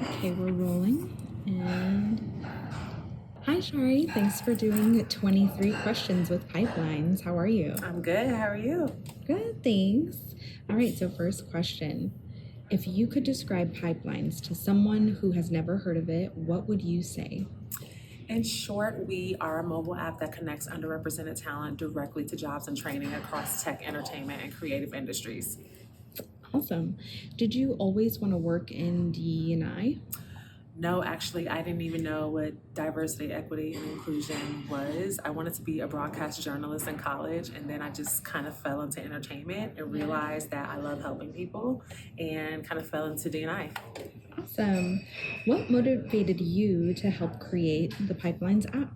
Okay, we're rolling. And hi, Shari. Thanks for doing 23 questions with pipelines. How are you? I'm good. How are you? Good, thanks. All right, so first question. If you could describe pipelines to someone who has never heard of it, what would you say? In short, we are a mobile app that connects underrepresented talent directly to jobs and training across tech, entertainment, and creative industries. Awesome. Did you always want to work in D&I? No, actually, I didn't even know what diversity, equity, and inclusion was. I wanted to be a broadcast journalist in college, and then I just kind of fell into entertainment and realized that I love helping people and kind of fell into D&I. Awesome. What motivated you to help create the Pipelines app?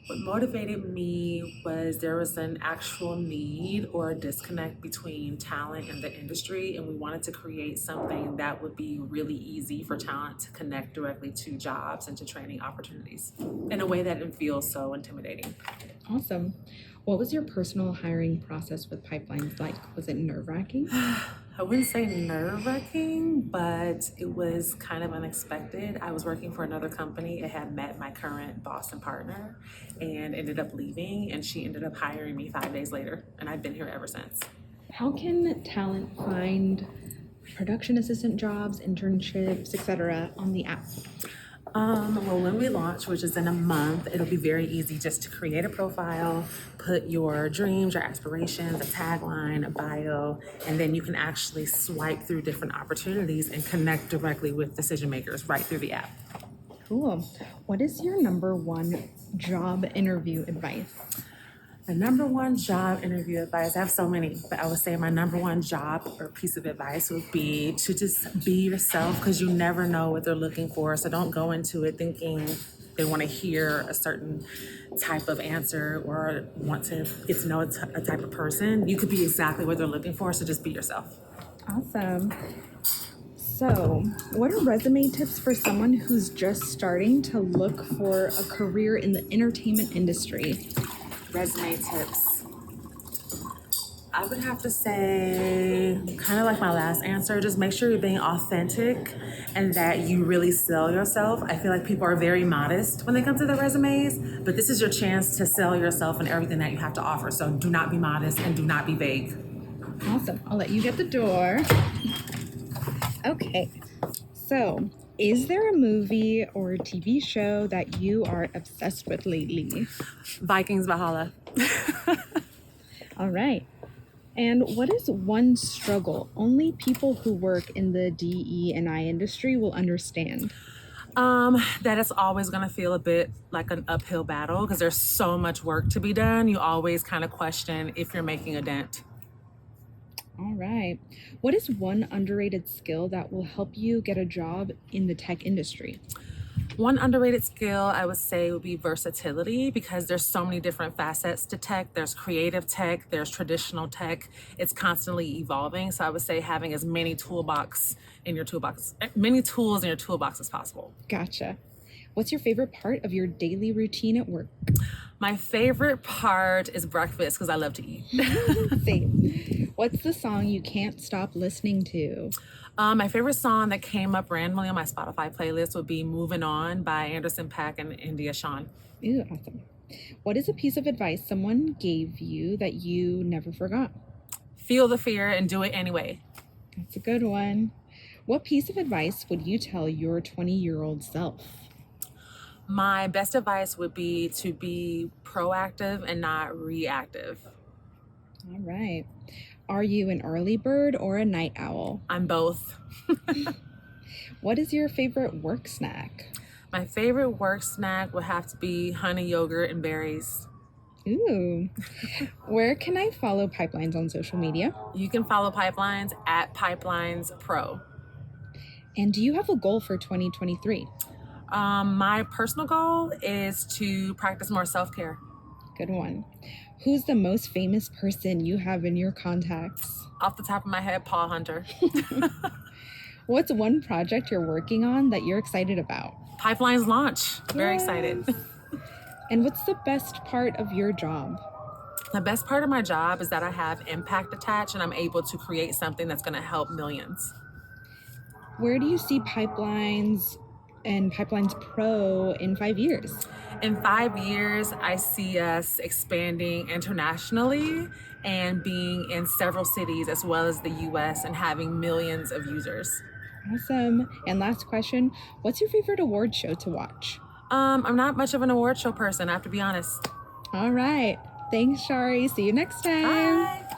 What motivated me was there was an actual need or a disconnect between talent and the industry, and we wanted to create something that would be really easy for talent to connect directly to jobs and to training opportunities in a way that didn't feel so intimidating. Awesome. What was your personal hiring process with Pipelines like? Was it nerve-wracking? I wouldn't say nerve-wracking, but it was kind of unexpected. I was working for another company. I had met my current boss and partner and ended up leaving, and she ended up hiring me 5 days later, and I've been here ever since. How can talent find production assistant jobs, internships, etc. on the app? Well, when we launch, which is in a month, it'll be very easy just to create a profile, put your dreams, your aspirations, a tagline, a bio, and then you can actually swipe through different opportunities and connect directly with decision makers right through the app. Cool. What is your number one job interview advice? My number one job interview advice, I have so many, but I would say my number one job or piece of advice would be to just be yourself, because you never know what they're looking for. So don't go into it thinking they want to hear a certain type of answer or want to get to know a type of person. You could be exactly what they're looking for, so just be yourself. Awesome. So, what are resume tips for someone who's just starting to look for a career in the entertainment industry? Resume tips. I would have to say, kind of like my last answer, just make sure you're being authentic and that you really sell yourself. I feel like people are very modest when they come to their resumes, but this is your chance to sell yourself and everything that you have to offer. So do not be modest and do not be vague. Awesome. I'll let you get the door. Okay. So, is there a movie or a TV show that you are obsessed with lately? Vikings Valhalla. All right. And what is one struggle only people who work in the DE&I industry will understand? That it's always going to feel a bit like an uphill battle because there's so much work to be done. You always kind of question if you're making a dent. All right. What is one underrated skill that will help you get a job in the tech industry? One underrated skill I would say would be versatility, because there's so many different facets to tech. There's creative tech, there's traditional tech. It's constantly evolving. So I would say having as many tools in your toolbox as possible. Gotcha. What's your favorite part of your daily routine at work? My favorite part is breakfast because I love to eat. Same. What's the song you can't stop listening to? My favorite song that came up randomly on my Spotify playlist would be Moving On by Anderson .Paak and India Shawn. Ooh, awesome. What is a piece of advice someone gave you that you never forgot? Feel the fear and do it anyway. That's a good one. What piece of advice would you tell your 20-year-old self? My best advice would be to be proactive and not reactive. All right. Are you an early bird or a night owl? I'm both. What is your favorite work snack? My favorite work snack would have to be honey yogurt and berries. Ooh. Where can I follow Pipelines on social media? You can follow Pipelines at Pipelines Pro. And do you have a goal for 2023? My personal goal is to practice more self-care. Good one. Who's the most famous person you have in your contacts? Off the top of my head, Paul Hunter. What's one project you're working on that you're excited about? Pipelines launch. Very excited. And what's the best part of your job? The best part of my job is that I have impact attached and I'm able to create something that's going to help millions. Where do you see Pipelines and Pipelines Pro in 5 years? In 5 years, I see us expanding internationally and being in several cities as well as the US and having millions of users. Awesome. And last question, what's your favorite award show to watch? I'm not much of an award show person, I have to be honest. All right. Thanks, Shari. See you next time. Bye.